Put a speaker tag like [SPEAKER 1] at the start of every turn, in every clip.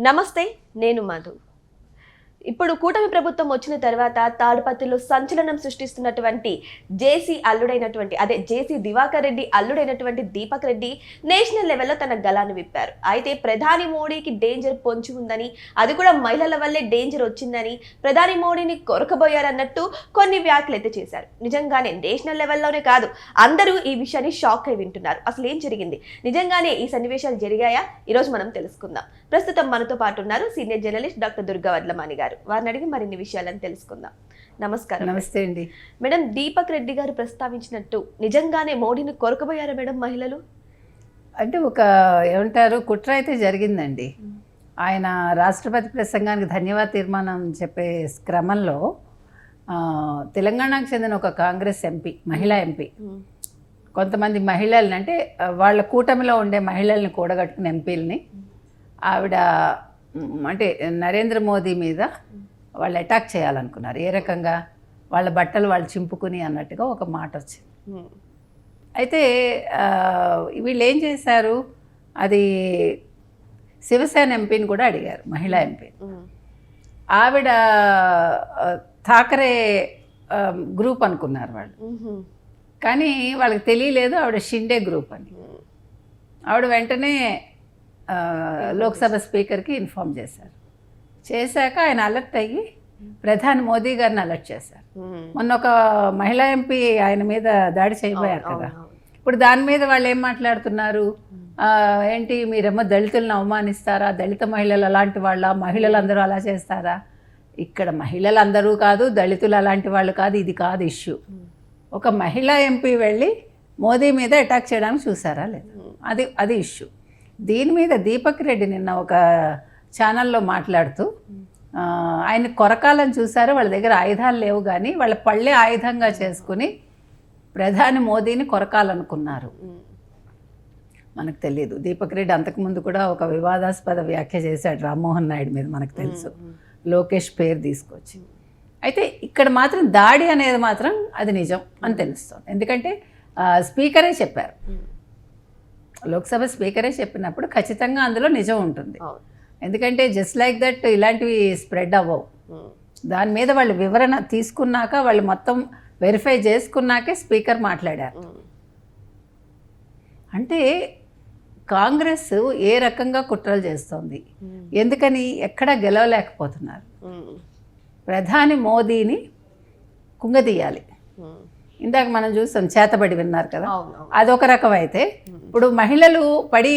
[SPEAKER 1] నమస్తే, నేను మధు. ఇప్పుడు కూటమి ప్రభుత్వం వచ్చిన తర్వాత తాడిపత్రిలో సంచలనం సృష్టిస్తున్నటువంటి జేసీ అల్లుడైనటువంటి జేసీ దివాకర్ రెడ్డి అల్లుడైనటువంటి దీపక్ రెడ్డి నేషనల్ లెవెల్లో తన గలాన్ని విప్పారు. అయితే ప్రధాని మోడీకి డేంజర్ పొంచి ఉందని, అది కూడా మహిళల వల్లే డేంజర్ వచ్చిందని, ప్రధాని మోడీని కొరకబోయారన్నట్టు కొన్ని వ్యాఖ్యలు అయితే చేశారు. నిజంగానే నేషనల్ లెవెల్లోనే కాదు, అందరూ ఈ విషయాన్ని షాక్ అయి వింటున్నారు. అసలు ఏం జరిగింది, నిజంగానే ఈ సన్నివేశాలు జరిగాయా? ఈరోజు మనం తెలుసుకుందాం. ప్రస్తుతం మనతో పాటు ఉన్నారు senior journalist doctor Durga Vadlamani గారు. వారిని అడిగి మరిన్ని విషయాలను తెలుసుకుందాం. నమస్కారం.
[SPEAKER 2] నమస్తే అండి
[SPEAKER 1] మేడం. దీపక్ రెడ్డి గారు ప్రస్తావించినట్టు నిజంగానే మోడీని కొరకబోయారా మేడం మహిళలు?
[SPEAKER 2] అంటే ఒక ఏమంటారు కుట్ర అయితే జరిగిందండి. ఆయన రాష్ట్రపతి ప్రసంగానికి ధన్యవాద తీర్మానం చెప్పే క్రమంలో తెలంగాణకు చెందిన ఒక కాంగ్రెస్ ఎంపీ, మహిళా ఎంపీ, కొంతమంది మహిళల్ని అంటే వాళ్ళ కూటమిలో ఉండే మహిళల్ని కూడగట్టుకున్న ఎంపీలని ఆవిడ అంటే నరేంద్ర మోదీ మీద వాళ్ళు అటాక్ చేయాలనుకున్నారు. ఏ రకంగా వాళ్ళ బట్టలు వాళ్ళు చింపుకుని అన్నట్టుగా ఒక మాట వచ్చింది. అయితే వీళ్ళు ఏం చేశారు, అది శివసేన ఎంపీని కూడా అడిగారు, మహిళా ఎంపీని. ఆవిడ థాకరే గ్రూప్ అనుకున్నారు వాళ్ళు, కానీ వాళ్ళకి తెలియలేదు ఆవిడ షిండే గ్రూప్ అని. ఆవిడ వెంటనే లోక్సభ స్పీకర్కి ఇన్ఫామ్ చేశాక ఆయన అలర్ట్ అయ్యి ప్రధాని మోదీ గారిని అలర్ట్ చేశారు. మొన్న ఒక మహిళా ఎంపీ ఆయన మీద దాడి చేయబోయారు కదా, ఇప్పుడు దాని మీద వాళ్ళు ఏం మాట్లాడుతున్నారు, ఏంటి మీరేమో దళితులను అవమానిస్తారా, దళిత మహిళలు అలాంటి వాళ్ళ, మహిళలందరూ అలా చేస్తారా? ఇక్కడ మహిళలందరూ కాదు, దళితులు అలాంటి వాళ్ళు కాదు, ఇది కాదు ఇష్యూ. ఒక మహిళా ఎంపీ వెళ్ళి మోదీ మీద అటాక్ చేయడానికి చూసారా లేదు, అది ఇష్యూ. దీని మీద దీపక్ రెడ్డి నిన్న ఒక ఛానల్లో మాట్లాడుతూ ఆయన కొరకాలని చూసారు, వాళ్ళ దగ్గర ఆయుధాలు లేవు కానీ వాళ్ళ పళ్ళే ఆయుధంగా చేసుకుని ప్రధాని మోదీని కొరకాలనుకున్నారు. మనకు తెలియదు, దీపక్ రెడ్డి అంతకుముందు కూడా ఒక వివాదాస్పద వ్యాఖ్య చేశాడు రామ్మోహన్ నాయుడు మీద, మనకు తెలుసు, లోకేష్ పేరు తీసుకొచ్చి. అయితే ఇక్కడ మాత్రం దాడి అనేది మాత్రం అది నిజం అని తెలుస్తుంది. ఎందుకంటే స్పీకరే చెప్పారు, లోక్సభ స్పీకరే చెప్పినప్పుడు ఖచ్చితంగా అందులో నిజం ఉంటుంది. ఎందుకంటే జస్ట్ లైక్ దట్ ఇలాంటివి స్ప్రెడ్ అవ్వవు. దాని మీద వాళ్ళు వివరణ తీసుకున్నాక, వాళ్ళు మొత్తం వెరిఫై చేసుకున్నాకే స్పీకర్ మాట్లాడారు. అంటే కాంగ్రెస్ ఏ రకంగా కుట్రలు చేస్తోంది, ఎందుకని ఎక్కడా గెలవలేకపోతున్నారు. ప్రధాని మోదీని కుంగదీయాలి. ఇందాక మనం చూస్తాం చేతబడి విన్నారు కదా, అదొక రకం. అయితే ఇప్పుడు మహిళలు పడి,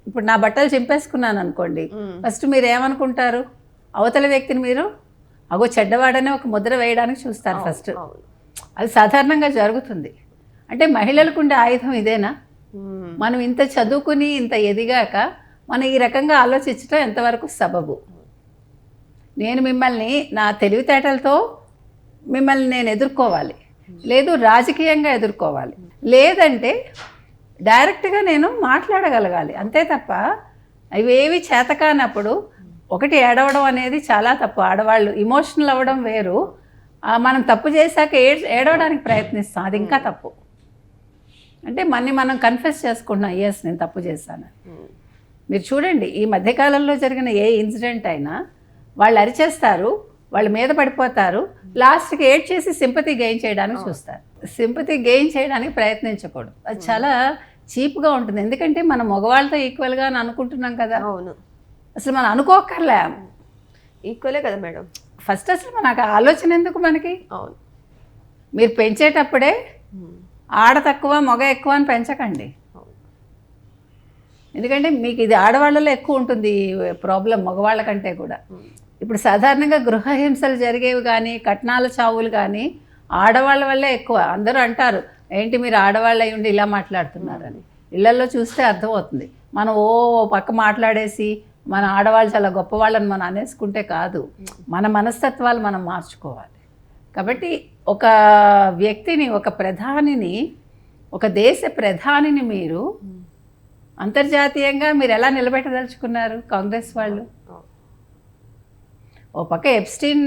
[SPEAKER 2] ఇప్పుడు నా బట్టలు చింపేసుకున్నాను అనుకోండి, ఫస్ట్ మీరు ఏమనుకుంటారు, అవతల వ్యక్తిని మీరు అగో చెడ్డవాడనే ఒక ముద్ర వేయడానికి చూస్తారు ఫస్ట్. అది సాధారణంగా జరుగుతుంది. అంటే మహిళలకు ఉండే ఆయుధం ఇదేనా? మనం ఇంత చదువుకుని ఇంత ఎదిగాక మనం ఈ రకంగా ఆలోచించడం ఎంతవరకు సబబు? నేను మిమ్మల్ని నా తెలివితేటలతో మిమ్మల్ని నేను ఎదుర్కోవాలి, లేదు రాజకీయంగా ఎదుర్కోవాలి, లేదంటే డైరెక్ట్గా నేను మాట్లాడగలగాలి, అంతే తప్ప ఇవేవి చేతకానప్పుడు ఒకటి ఏడవడం అనేది చాలా తప్పు. ఆడవాళ్ళు ఇమోషనల్ అవ్వడం వేరు, మనం తప్పు చేశాక ఏడవడానికి ప్రయత్నిస్తాం, అది ఇంకా తప్పు. అంటే మనం కన్ఫెస్ చేసుకుంటున్నాం, ఎస్ నేను తప్పు చేశాను. మీరు చూడండి, ఈ మధ్యకాలంలో జరిగిన ఏ ఇన్సిడెంట్ అయినా వాళ్ళు అరిచేస్తారు, వాళ్ళ మీద పడిపోతారు, లాస్ట్కి ఏడ్ చేసి సింపతి గెయిన్ చేయడానికి చూస్తారు. సింపతి గెయిన్ చేయడానికి ప్రయత్నించకూడదు, అది చాలా చీప్గా ఉంటుంది. ఎందుకంటే మనం మగవాళ్ళతో ఈక్వల్గా అని అనుకుంటున్నాం కదా. అవును, అసలు మనం అనుకోకర్లే,
[SPEAKER 1] ఈక్వలే కదా మేడం.
[SPEAKER 2] ఫస్ట్ అసలు మనకు ఆలోచన ఎందుకు మనకి? అవును, మీరు పెంచేటప్పుడే ఆడ తక్కువ మగ ఎక్కువ అని పెంచకండి. ఎందుకంటే మీకు ఇది ఆడవాళ్ళలో ఎక్కువ ఉంటుంది ప్రాబ్లం, మగవాళ్ళ కంటే కూడా. ఇప్పుడు సాధారణంగా గృహహింసలు జరిగేవి కానీ, కట్నాల చావులు కానీ ఆడవాళ్ళ వల్లే ఎక్కువ. అందరూ అంటారు, ఏంటి మీరు ఆడవాళ్ళు అయి ఉండి ఇలా మాట్లాడుతున్నారని. ఇళ్లలో చూస్తే అర్థమవుతుంది. మనం ఓ పక్క మాట్లాడేసి మన ఆడవాళ్ళు చాలా గొప్పవాళ్ళని మనం అనేసుకుంటే కాదు, మన మనస్తత్వాలు మనం మార్చుకోవాలి. కాబట్టి ఒక వ్యక్తిని, ఒక ప్రధానిని, ఒక దేశ ప్రధానిని మీరు అంతర్జాతీయంగా మీరు ఎలా నిలబెట్టదలుచుకున్నారు కాంగ్రెస్ వాళ్ళు? ఓ పక్క ఎప్స్టీన్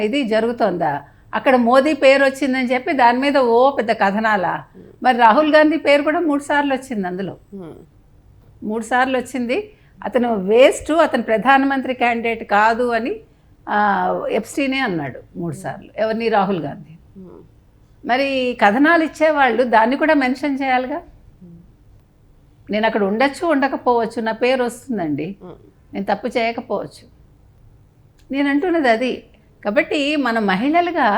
[SPEAKER 2] ఇది జరుగుతోందా, అక్కడ మోదీ పేరు వచ్చిందని చెప్పి దాని మీద ఓ పెద్ద కథనాలా? మరి రాహుల్ గాంధీ పేరు కూడా 3 సార్లు వచ్చింది, అందులో 3 సార్లు వచ్చింది. అతను వేస్ట్, అతను ప్రధానమంత్రి క్యాండిడేట్ కాదు అని ఎప్స్టీనే అన్నాడు 3 సార్లు. ఎవరిని? రాహుల్ గాంధీ. మరి కథనాలు ఇచ్చేవాళ్ళు దాన్ని కూడా మెన్షన్ చేయాలిగా. నేను అక్కడ ఉండొచ్చు, ఉండకపోవచ్చు, నా పేరు వస్తుందండి, నేను తప్పు చేయకపోవచ్చు. నేను అంటున్నది అది. కాబట్టి మన మహిళలుగా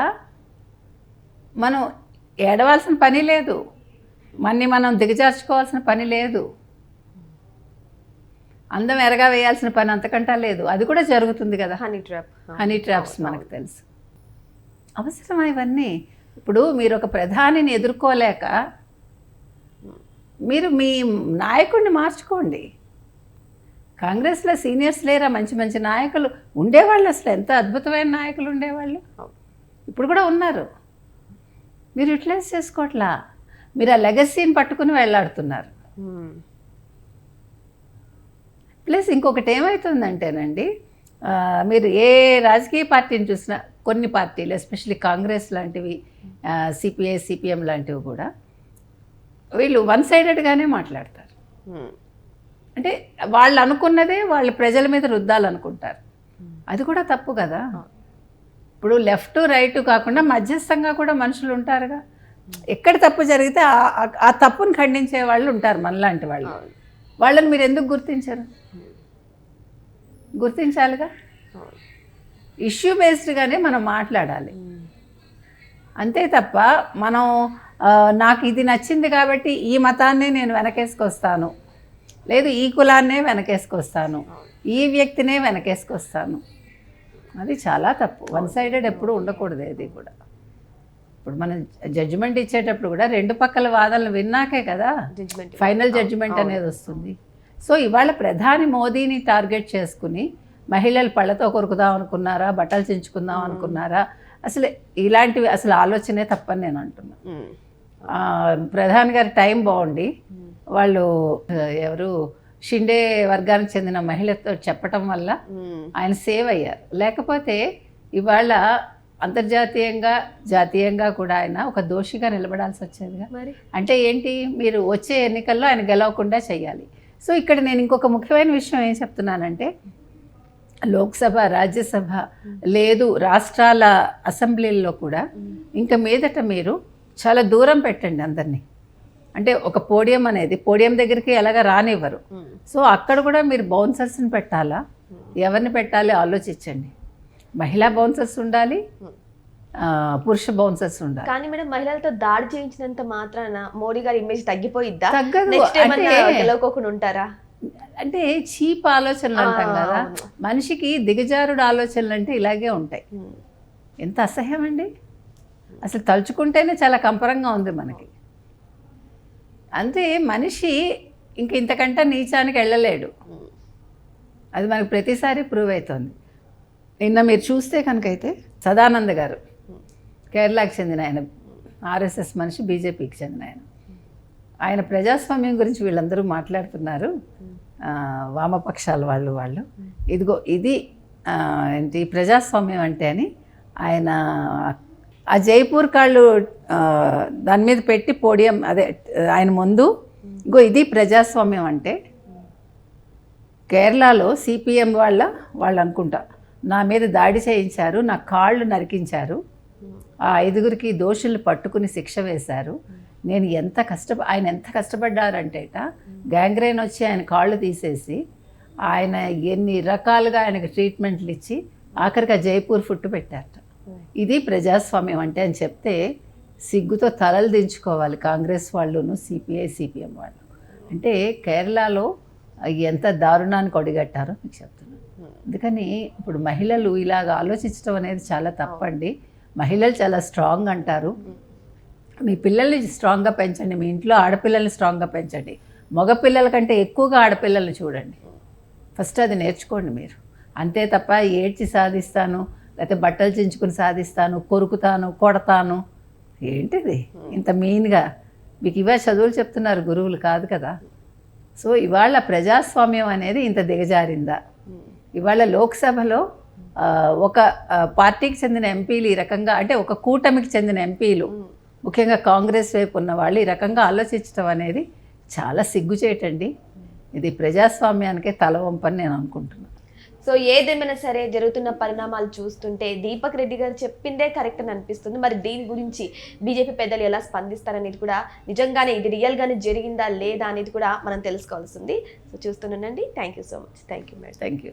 [SPEAKER 2] మనం ఏడవాల్సిన పని లేదు, మనం దిగజార్చుకోవాల్సిన పని లేదు, అందం ఎరగా వేయాల్సిన పని అంతకంటా లేదు. అది కూడా జరుగుతుంది కదా, హనీ ట్రాప్స్ మనకు తెలుసు. అవసరమా ఇవన్నీ? ఇప్పుడు మీరు ఒక ప్రధానిని ఎదుర్కోలేక మీరు మీ నాయకుడిని మార్చుకోండి. కాంగ్రెస్లో సీనియర్స్ లేరా? మంచి మంచి నాయకులు ఉండేవాళ్ళు, అసలు ఎంత అద్భుతమైన నాయకులు ఉండేవాళ్ళు, ఇప్పుడు కూడా ఉన్నారు. మీరు యూటిలైజ్ చేసుకోవట్లా, మీరు ఆ లెగసీని పట్టుకుని వెళ్ళాడుతున్నారు. ప్లస్ ఇంకొకటి ఏమవుతుందంటేనండి, మీరు ఏ రాజకీయ పార్టీని చూసినా, కొన్ని పార్టీలు ఎస్పెషల్లీ కాంగ్రెస్ లాంటివి, సిపిఐ సిపిఎం లాంటివి కూడా వీళ్ళు వన్ సైడెడ్గానే మాట్లాడతారు. అంటే వాళ్ళు అనుకున్నదే వాళ్ళు ప్రజల మీద రుద్దాలనుకుంటారు. అది కూడా తప్పు కదా. ఇప్పుడు లెఫ్ట్ రైట్ కాకుండా మధ్యస్థంగా కూడా మనుషులు ఉంటారుగా. ఎక్కడ తప్పు జరిగితే ఆ తప్పును ఖండించే వాళ్ళు ఉంటారు మనలాంటి వాళ్ళు. వాళ్ళని మీరు ఎందుకు గుర్తించరు? గుర్తించాలిగా. ఇష్యూ బేస్డ్గానే మనం మాట్లాడాలి, అంతే తప్ప మనం నాకు ఇది నచ్చింది కాబట్టి ఈ మతాన్నే నేను వెనకేసుకొస్తాను, లేదు ఈ కులాన్నే వెనకేసుకొస్తాను, ఈ వ్యక్తినే వెనకేసుకొస్తాను, అది చాలా తప్పు. వన్ సైడెడ్ ఎప్పుడు ఉండకూడదు ఏది కూడా. ఇప్పుడు మనం జడ్జిమెంట్ ఇచ్చేటప్పుడు కూడా 2 పక్కల వాదనలు విన్నాకే కదా ఫైనల్ జడ్జిమెంట్ అనేది వస్తుంది. సో ఇవాళ ప్రధాని మోదీని టార్గెట్ చేసుకుని మహిళలు పళ్ళతో కొరుకుదాం అనుకున్నారా, బట్టలు చించుకుందాం అనుకున్నారా, అసలు ఇలాంటివి అసలు ఆలోచనే తప్పని నేను అంటున్నా. ప్రధాని గారి టైం బాగుండి వాళ్ళు ఎవరు షిండే వర్గానికి చెందిన మహిళతో చెప్పటం వల్ల ఆయన సేవ్ అయ్యారు. లేకపోతే ఇవాళ అంతర్జాతీయంగా జాతీయంగా కూడా ఆయన ఒక దోషిగా నిలబడాల్సి వచ్చేదిగా. అంటే ఏంటి, మీరు వచ్చే ఎన్నికల్లో ఆయన గెలవకుండా చేయాలి. సో ఇక్కడ నేను ఇంకొక ముఖ్యమైన విషయం ఏం చెప్తున్నానంటే, లోక్సభ, రాజ్యసభ లేదు రాష్ట్రాల అసెంబ్లీల్లో కూడా ఇంకా మీదట మీరు చాలా దూరం పెట్టండి అందరినీ. అంటే ఒక పోడియం అనేది, పోడియం దగ్గరికి ఎలాగ రానివ్వరు. సో అక్కడ కూడా మీరు బౌన్సర్స్ని పెట్టాలా, ఎవరిని పెట్టాలి ఆలోచించండి. మహిళా బౌన్సర్స్ ఉండాలి, పురుష బౌన్సర్స్ ఉండాలి.
[SPEAKER 1] కానీ మేడం, మహిళలతో దాడి చేయించినంత మాత్రాన మోడీ గారి ఇమేజ్ తగ్గిపోయిద్దా?
[SPEAKER 2] తగ్గదు.
[SPEAKER 1] గెలవకోకుండా ఉంటారా?
[SPEAKER 2] అంటే చీప్ ఆలోచనలు అంటాం కదా, మనిషికి దిగజారుడు ఆలోచనలు అంటే ఇలాగే ఉంటాయి. ఎంత అసహ్యం అండి, అసలు తలుచుకుంటేనే చాలా కంపరంగా ఉంది మనకి. అంతే, మనిషి ఇంక ఇంతకంటే నీచానికి వెళ్ళలేడు, అది మనకు ప్రతిసారి ప్రూవ్ అవుతుంది. నిన్న మీరు చూస్తే కనుకైతే సదానంద గారు, కేరళకి చెందిన ఆయన, ఆర్ఎస్ఎస్ మనిషి, బీజేపీకి చెందిన ఆయన ప్రజాస్వామ్యం గురించి వీళ్ళందరూ మాట్లాడుతున్నారు, వామపక్షాల వాళ్ళు ఇదిగో ఇది ఏంటి ప్రజాస్వామ్యం అంటే అని ఆయన ఆ జైపూర్ కాళ్ళు దాని మీద పెట్టి పోడియం, అదే ఆయన ముందు, ఇగో ఇది ప్రజాస్వామ్యం అంటే. కేరళలో సిపిఎం వాళ్ళు అనుకుంటా నా మీద దాడి చేయించారు, నా కాళ్ళు నరికించారు, ఆ 5గురికి దోషుల్ని పట్టుకుని శిక్ష వేశారు. నేను ఆయన ఎంత కష్టపడ్డారంటేట, గ్యాంగ్రైన్ వచ్చి ఆయన కాళ్ళు తీసేసి ఆయన ఎన్ని రకాలుగా ఆయనకు ట్రీట్మెంట్లు ఇచ్చి ఆఖరికి ఆ జైపూర్ ఫుట్టు పెట్టారట. ఇది ప్రజాస్వామ్యం అంటే అని చెప్తే సిగ్గుతో తలలు దించుకోవాలి కాంగ్రెస్ వాళ్ళును, సిపిఐ సిపిఎం వాళ్ళు. అంటే కేరళలో ఎంత దారుణానికి ఒడిగట్టారో మీకు చెప్తున్నాను. అందుకని ఇప్పుడు మహిళలు ఇలాగ ఆలోచించడం అనేది చాలా తప్పండి. మహిళలు చాలా స్ట్రాంగ్ అంటారు, మీ పిల్లల్ని స్ట్రాంగ్గా పెంచండి, మీ ఇంట్లో ఆడపిల్లల్ని స్ట్రాంగ్గా పెంచండి, మగపిల్లల కంటే ఎక్కువగా ఆడపిల్లల్ని చూడండి, ఫస్ట్ అది నేర్చుకోండి మీరు. అంతే తప్ప ఏడ్చి సాధిస్తాను, లేకపోతే బట్టలు చించుకుని సాధిస్తాను, కొరుకుతాను, కొడతాను, ఏంటిది ఇంత మీన్గా? మీకు ఇవే చదువులు చెప్తున్నారు గురువులు కాదు కదా. సో ఇవాళ ప్రజాస్వామ్యం అనేది ఇంత దిగజారిందా? ఇవాళ లోక్సభలో ఒక పార్టీకి చెందిన ఎంపీలు ఈ రకంగా, అంటే ఒక కూటమికి చెందిన ఎంపీలు, ముఖ్యంగా కాంగ్రెస్ వైపు ఉన్న వాళ్ళు ఈ రకంగా ఆలోచించడం అనేది చాలా సిగ్గుచేటండి. ఇది ప్రజాస్వామ్యానికే తలవంపని నేను అనుకుంటున్నాను.
[SPEAKER 1] సో ఏదేమైనా సరే జరుగుతున్న పరిణామాలు చూస్తుంటే దీపక్ రెడ్డి గారు చెప్పిందే కరెక్ట్ అని అనిపిస్తుంది. మరి దీని గురించి బీజేపీ పెద్దలు ఎలా స్పందిస్తారనేది కూడా, నిజంగానే ఇది రియల్గానే జరిగిందా లేదా అనేది కూడా మనం తెలుసుకోవాల్సింది. సో చూస్తుండండి. Thank you so much. Thank you madam.
[SPEAKER 2] Thank you.